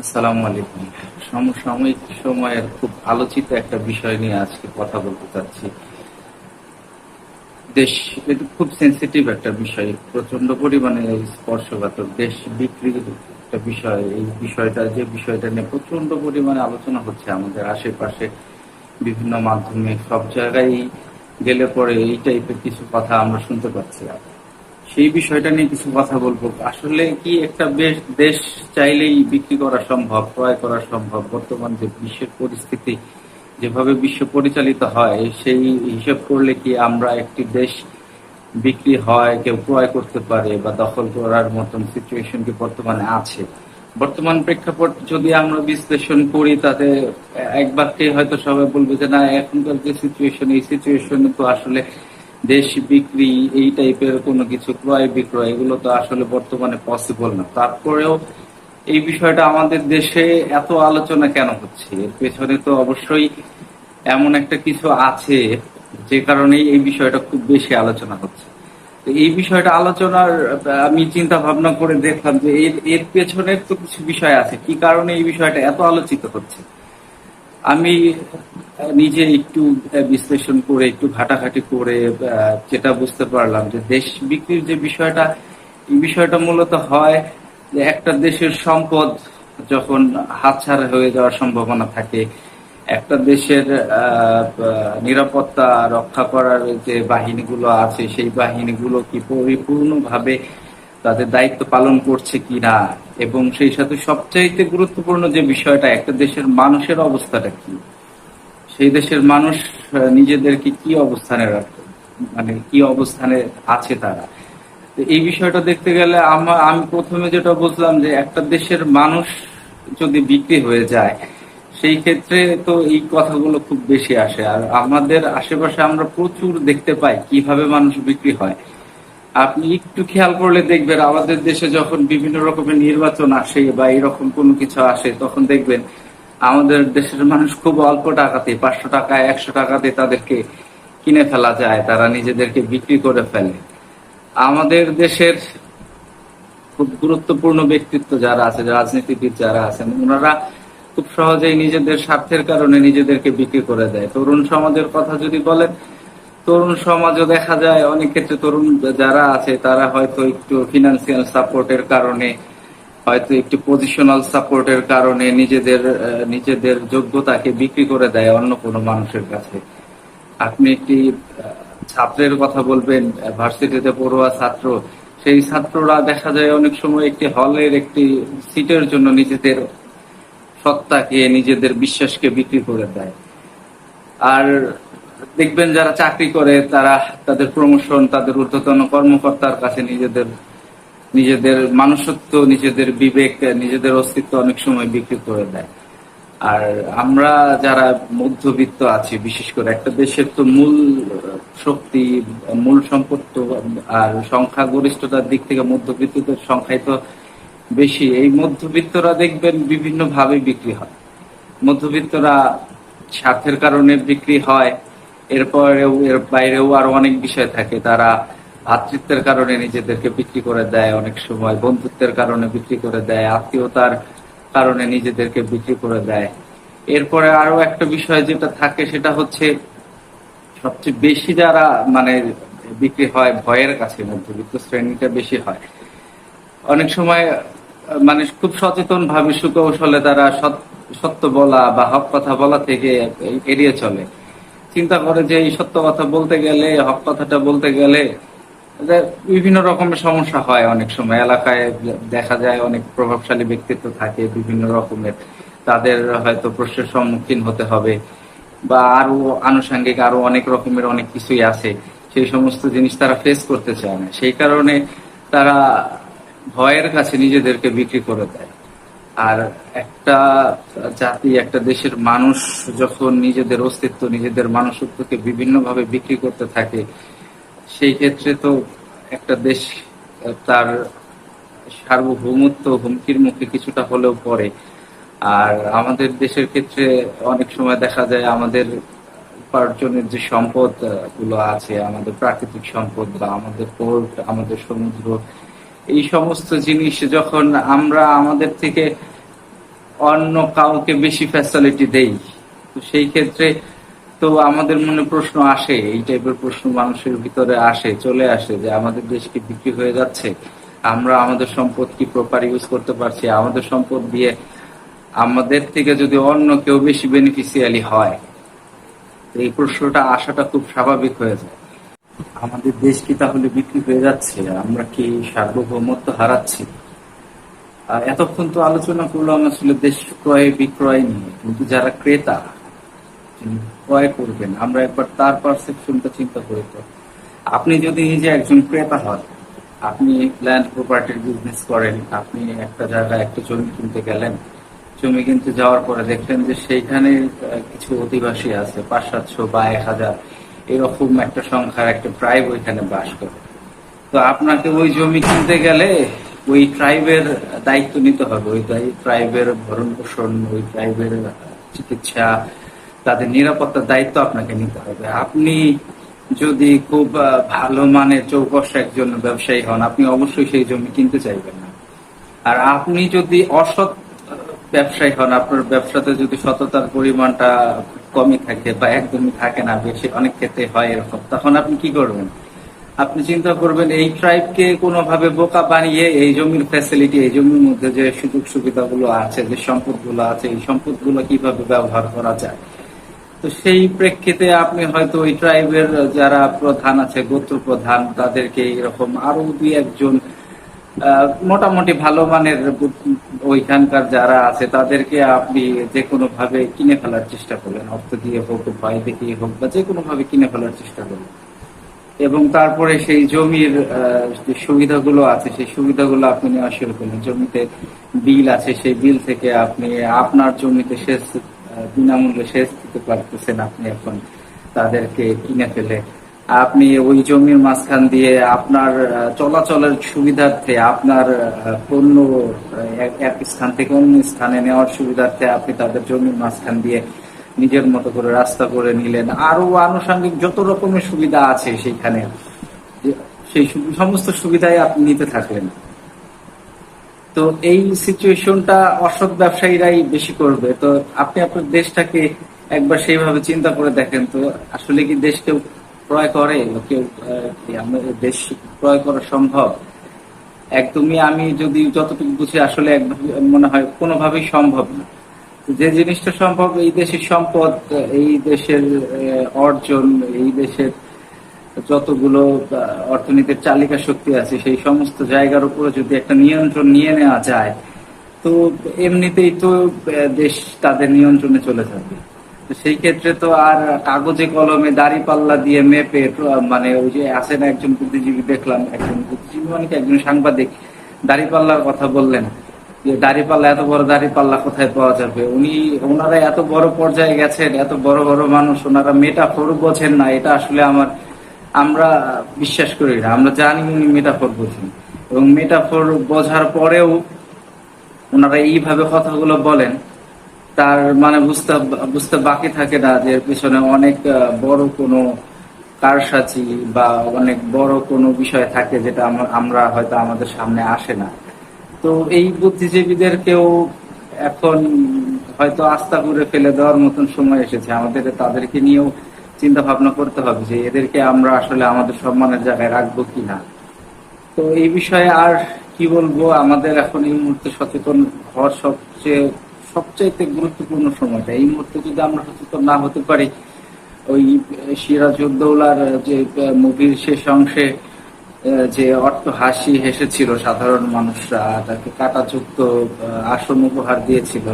আসসালামু আলাইকুম। সমসাময়িক সময়ের খুব আলোচিত একটা বিষয় নিয়ে আজকে কথা বলতে চাচ্ছি। দেশ, এটা খুব সেনসিটিভ একটা বিষয়, প্রচন্ড পরিমাণে স্পর্শকাতর। দেশ বিক্রির একটা বিষয়। এই বিষয়টা নিয়ে প্রচন্ড পরিমাণে আলোচনা হচ্ছে আমাদের আশেপাশে, বিভিন্ন মাধ্যমে, সব জায়গায় গেলে পরে এই টাইপের কিছু কথা আমরা শুনতে পাচ্ছি। সেই বিষয়টা নিয়ে কিছু কথা বলবো। আসলে কি একটা দেশ চাইলেই বিক্রি করা সম্ভব, ক্রয় করা সম্ভব? বর্তমান যে বিশ্বের পরিস্থিতি, যেভাবে বিশ্ব পরিচালিত হয়, সেই হিসেব করলে কি আমরা একটি দেশ বিক্রি হয়, কেউ ক্রয় করতে পারে বা দখল করার মতন সিচুয়েশন কি বর্তমানে আছে? বর্তমান প্রেক্ষাপট যদি আমরা বিশ্লেষণ করি, তাতে এক বাক্যে হয়তো সবাই বলবে যে না, এখনকার যে সিচুয়েশন, এই সিচুয়েশনে তো আসলে দেশ বিক্রি, এই টাইপের কোনো কিছু ক্রয় বিক্রয়, এগুলো তো আসলে বর্তমানে পসিবল না। তারপরেও এই বিষয়টা আমাদের দেশে এত আলোচনা কেন হচ্ছে? এর পেছনে তো অবশ্যই এমন একটা কিছু আছে, যে কারণেই এই বিষয়টা খুব বেশি আলোচনা হচ্ছে। তো এই বিষয়টা আলোচনার আমি চিন্তা ভাবনা করে দেখলাম যে এর এর পেছনের তো কিছু বিষয় আছে, কি কারণে এই বিষয়টা এত আলোচিত হচ্ছে। আমি নিজে একটু বিশ্লেষণ করে, একটু ঘাটাঘাটি করে যেটা বুঝতে পারলাম, যে দেশ বিক্রির যে বিষয়টা, এই বিষয়টা মূলত হয় যে একটা দেশের সম্পদ যখন হাতছাড়া হয়ে যাওয়ার সম্ভাবনা থাকে, একটা দেশের নিরাপত্তা রক্ষা করার যে বাহিনীগুলো আছে, সেই বাহিনীগুলো কি পরিপূর্ণভাবে তাদের দায়িত্ব পালন করছে কিনা, এবং সেই সাথে সবচাইতে গুরুত্বপূর্ণ যে বিষয়টা, একটা দেশের মানুষের অবস্থাটা কি, সেই দেশের মানুষ নিজেদেরকে কি অবস্থানে রাখে, মানে কি অবস্থানে আছে তারা। তো এই বিষয়টা দেখতে গেলে আমি প্রথমে যেটা বুঝলাম, যে একটা দেশের মানুষ যদি বিক্রি হয়ে যায়, সেই ক্ষেত্রে তো এই কথাগুলো খুব বেশি আসে। আর আমাদের আশেপাশে আমরা প্রচুর দেখতে পাই কিভাবে মানুষ বিক্রি হয়। আপনি একটু খেয়াল করলে দেখবেন, আমাদের দেশে যখন বিভিন্ন রকমের নির্বাচন আসে বা এরকম কোনো কিছু আসে, তখন দেখবেন আমাদের দেশের মানুষ খুব অল্প টাকাতে, 500 টাকায়, 100 টাকাতে তাদেরকে কিনে ফেলা যায়, তারা নিজেদেরকে বিক্রি করে ফেলে। আমাদের দেশের খুব গুরুত্বপূর্ণ ব্যক্তিত্ব যারা আছে, রাজনীতিবিদ যারা আছেন, ওনারা খুব সহজেই নিজেদের স্বার্থের কারণে নিজেদেরকে বিক্রি করে দেয়। তরুণ সমাজের কথা যদি বলেন, তরুণ সমাজও দেখা যায় অনেক ক্ষেত্রে তরুণ যারা আছে, তারা হয়তো একটু ফিনান্সিয়াল সাপোর্টের কারণে, হয়তো একটু পজিশনাল সাপোর্টের কারণে নিজেদের যোগ্যতাকে বিক্রি করে দেয় অন্য কোনো মানুষের কাছে। আপনি একটি ছাত্রের কথা বলবেন, ভার্সিটিতে পড়ুয়া ছাত্র, সেই ছাত্ররা দেখা যায় অনেক সময় একটি হলের একটি সিটের জন্য নিজেদের সত্তাকে, নিজেদের বিশ্বাসকে বিক্রি করে দেয়। আর দেখবেন যারা চাকরি করে, তারা তাদের প্রমোশন, তাদের ঊর্ধ্বতন কর্মকর্তার কাছে নিজেদের নিজেদের মানুষত্ব, নিজেদের বিবেক, নিজেদের অস্তিত্ব অনেক সময় বিক্রি করে দেয়। আর আমরা যারা মধ্যবিত্ত আছি, বিশেষ করে একটা দেশের তো মূল শক্তি, মূল সম্পদ তো, আর সংখ্যাগরিষ্ঠতার দিক থেকে মধ্যবিত্তদের সংখ্যাই তো বেশি। এই মধ্যবিত্তরা দেখবেন বিভিন্ন ভাবে বিক্রি হয়। মধ্যবিত্তরা স্বার্থের কারণে বিক্রি হয়, এরপরেও এর বাইরেও আরো অনেক বিষয় থাকে। তারা ভ্রাতৃত্বের কারণে নিজেদেরকে বিক্রি করে দেয়, অনেক সময় বন্ধুত্বের কারণে বিক্রি করে দেয়, আত্মীয়তার কারণে নিজেদেরকে বিক্রি করে দেয়। এরপরে আরো একটা বিষয় যেটা থাকে, সেটা হচ্ছে সবচেয়ে বেশি যারা মানে বিক্রি হয় ভয়ের কাছে, মধ্যবিত্ত শ্রেণীটা বেশি হয়। অনেক সময় মানে খুব সচেতন ভাবে, সুকৌশলে তারা সত্য বলা বা হক কথা বলা থেকে এড়িয়ে চলে। চিন্তা করে যে এই সত্য কথা বলতে গেলে, হক কথাটা বলতে গেলে যে বিভিন্ন রকমের সমস্যা হয়। অনেক সময় এলাকায় দেখা যায় অনেক প্রভাবশালী ব্যক্তিত্ব থাকে বিভিন্ন রকমের, তাদের হয়তো প্রশ্নের সম্মুখীন হতে হবে, বা আরো আনুষঙ্গিক আরো অনেক রকমের অনেক কিছুই আছে। সেই সমস্ত জিনিস তারা ফেস করতে চায় না, সেই কারণে তারা ভয়ের কাছে নিজেদেরকে বিক্রি করে দেয়। আর একটা জাতি, একটা দেশের মানুষ যখন নিজেদের অস্তিত্ব, নিজেদের মানুষত্বকে বিভিন্নভাবে বিক্রি করতে থাকে, সেই ক্ষেত্রে তো একটা দেশ তার সার্বভৌমত্ব হুমকির মুখে কিছুটা হলেও পড়ে। আর আমাদের দেশের ক্ষেত্রে অনেক সময় দেখা যায় আমাদের উপার্জনের যে সম্পদ গুলো আছে, আমাদের প্রাকৃতিক সম্পদ বা আমাদের পোর্ট, আমাদের সমুদ্র, এই সমস্ত জিনিস যখন আমরা আমাদের থেকে অন্য কাউকে বেশি ফ্যাসিলিটি দেই, তো সেই ক্ষেত্রে তো আমাদের মনে প্রশ্ন আসে, এই টাইপের প্রশ্ন মানুষের ভিতরে আসে, চলে আসে যে আমাদের দেশ কি বিক্রি হয়ে যাচ্ছে, আমরা আমাদের সম্পদ কি প্রপার ইউজ করতে পারছি, আমাদের সম্পদ দিয়ে আমাদের থেকে যদি অন্য কেউ বেশি বেনিফিশিয়ালি হয়, তো এই প্রশ্নটা আসাটা খুব স্বাভাবিক হয়ে যায়। আমাদের দেশ কি তাহলে বিক্রি হয়ে যাচ্ছে, আমরা কি সার্বভৌমত্ব হারাচ্ছি? এতক্ষণ তো আলোচনা করলাম আসলে দেশ ক্রয় বিক্রয় নিয়ে, কিন্তু যারা ক্রেতা, যিনি ক্রয় করবেন, আমরা একবার তার পারসেপশনটা চিন্তা করি তো। আপনি যদি নিজে একজন ক্রেতা হন, আপনি ল্যান্ড প্রপার্টির বিজনেস করেন, আপনি একটা জায়গায় একটা জমি কিনতে গেলেন, জমি কিনতে যাওয়ার পরে দেখলেন যে সেইখানে কিছু অধিবাসী আছে, 500-700 বা 1000 এরকম একটা সংখ্যার একটা ট্রাইব ওইখানে বাস করে। তো আপনাকে ওই জমি কিনতে গেলে ওই ট্রাইবের দায়িত্ব নিতে হবে, ওই ট্রাইবের ভরণ পোষণ, ওই ট্রাইবের চিকিৎসা, তাদের নিরাপত্তার দায়িত্ব আপনাকে নিতে হবে। আপনি যদি খুব ভালো মানের চৌকস একজন ব্যবসায়ী হন, আপনি অবশ্যই সেই জমি কিনতে চাইবেন না। আর আপনি যদি অসৎ ব্যবসায়ী হন, আপনার ব্যবসাতে যদি সততার পরিমাণটা কমই থাকে বা একদমই থাকে না, বেশি অনেক ক্ষেত্রে হয় এরকম, তখন আপনি কি করবেন? আপনি চিন্তা করবেন এই ট্রাইবকে কোনোভাবে বোকা বানিয়ে এই জমির ফ্যাসিলিটি, এই জমির মধ্যে যে সুযোগ সুবিধাগুলো আছে, যে সম্পদগুলো আছে, এই সম্পদগুলো কিভাবে ব্যবহার করা যায়। তো সেই প্রেক্ষিতে আপনি হয়তো ওই ট্রাইবের যারা প্রধান আছে, গোত্র প্রধান, তাদেরকে এরকম আরো 2-1 জন মোটামুটি ভালো মানের ওইখানকার যারা আছে তাদেরকে আপনি যে কোনো ভাবে কিনে ফেলার চেষ্টা করলেন, অর্থ দিয়ে হোক, ভয় দেখিয়ে হোক, বা যে কোনো ভাবে কিনে ফেলার চেষ্টা করলেন। এবং তারপরে সেই জমির যে সুবিধাগুলো আছে, সেই সুবিধাগুলো আপনি নেওয়া শুরু করলেন। জমিতে বিল আছে, সেই বিল থেকে আপনি আপনার জমিতে সেচ বিনামূল্যে সেচ দিতে পারতেছেন আপনি এখন তাদেরকে কিনে ফেলে। আপনি ওই জমির মাঝখান দিয়ে আপনার চলাচলের সুবিধার্থে, আপনার পণ্য এক স্থান থেকে অন্য স্থানে নেওয়ার সুবিধার্থে আপনি তাদের জমির মাঝখান দিয়ে নিজের মতো করে রাস্তা করে নিলেন। আরো আনুষঙ্গিক যত রকমের সুবিধা আছে সেইখানে, সেই সমস্ত সুবিধাই আপনি নিতে থাকলেন। তো এই সিচুয়েশনটা অসৎ ব্যবসায়ীরাই বেশি করবে। তো আপনি আপনার দেশটাকে একবার সেইভাবে চিন্তা করে দেখেন তো, আসলে কি দেশ কেউ ক্রয় করে? কেউ আমাদের দেশ ক্রয় করা সম্ভব? একদমই, আমি যদি যতটুকু বুঝি আসলে মনে হয় কোনোভাবেই সম্ভব না। যে জিনিসটা সম্ভব, এই দেশের সম্পদ, এই দেশের অর্জন, এই দেশের যতগুলো অর্থনীতির চালিকা শক্তি আছে, সেই সমস্ত জায়গার উপরে যদি একটা নিয়ন্ত্রণ নিয়ে নেওয়া যায়, তো এমনিতেই তো দেশ তাদের নিয়ন্ত্রণে চলে যাবে। তো সেই ক্ষেত্রে তো আর কাগজে কলমে দাড়ি পাল্লা দিয়ে মেপে, মানে ওই যে আছে না একজন বুদ্ধিজীবী, দেখলাম একজন বুদ্ধিজীবী মানে কি একজন সাংবাদিক দাড়ি পাল্লার কথা বললেন, যে দাড়িপাল্লা, এত বড় দাড়িপাল্লা কোথায় পাওয়া যাবে। ওনারা এত বড় পর্যায়ে গেছেন, এত বড় বড় মানুষ, ওনারা মেটাফোর বোঝেন না, এটা আসলে আমরা বিশ্বাস করি না। আমরা জানি উনি মেটাফোর বোঝেন, এবং মেটাফোর বোঝার পরেও ওনারা এইভাবে কথাগুলো বলেন, তার মানে বুঝতে বাকি থাকে না যে এর পিছনে অনেক বড় কোনো কারসাজি বা অনেক বড় কোনো বিষয় থাকে, যেটা আমরা হয়তো আমাদের সামনে আসে না। তো এই বুদ্ধিজীবীদেরকেও এখন হয়তো আস্থা করে ফেলে দেওয়ার মতন সময় এসেছে। আমাদের তাদেরকে নিয়েও চিন্তা ভাবনা করতে হবে যে এদেরকে আমরা আসলে আমাদের সম্মানের জায়গায় রাখবো কিনা। তো এই বিষয়ে আর কি বলবো, আমাদের এখন এই মুহূর্তে সচেতন হওয়ার সবচাইতে গুরুত্বপূর্ণ সময়টা। এই মুহূর্তে যদি আমরা সচেতন না হতে পারি, ওই সিরাজউদ্দৌলার যে মুভির শেষ অংশে যে অট্ট হাসি হেসেছিল সাধারণ মানুষরা, তাকে কাঁটাযুক্ত আসন উপহার দিয়েছিল,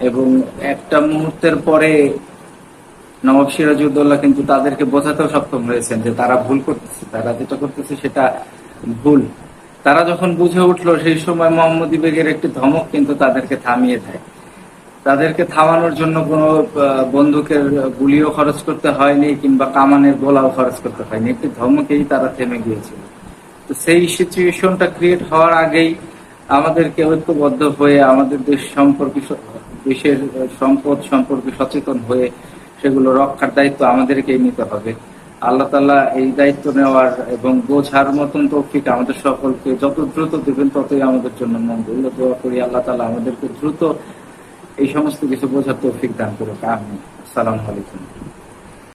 এবং একটা মুহূর্তের পরে নবাব সিরাজউদ্দৌলা কিন্তু তাদেরকে বোঝাতেও সক্ষম হয়েছেন যে তারা ভুল করতেছে, তারা যেটা করতেছে সেটা ভুল। তারা যখন বুঝে উঠলো, সেই সময় মোহাম্মদী বেগের একটি ধমক কিন্তু তাদেরকে থামিয়ে দেয়। তাদেরকে থামানোর জন্য কোনো বন্দুকের গুলিও খরচ করতে হয়নি, কিংবা কামানের গোলাও খরচ করতে হয়নি, একটি ধমকেই তারা থেমে গিয়েছিল। তো সেই সিচুয়েশনটা ক্রিয়েট হওয়ার আগেই আমাদেরকে ঐক্যবদ্ধ হয়ে আমাদের দেশের সম্পদ সম্পর্কে সচেতন হয়ে সেগুলো রক্ষার দায়িত্ব আমাদেরকেই নিতে হবে। আল্লাহ তাআলা এই দায়িত্ব নেওয়ার এবং বোঝার মতন তৌফিক আমাদের সকলকে যত দ্রুত দেবেন, ততই আমাদের জন্য মঙ্গল। দোয়া করি আল্লাহ তাআলা আমাদেরকে দ্রুত এই সমস্ত কিছু বোঝার তৌফিক দান করুক। আমিন। আসসালামু আলাইকুম।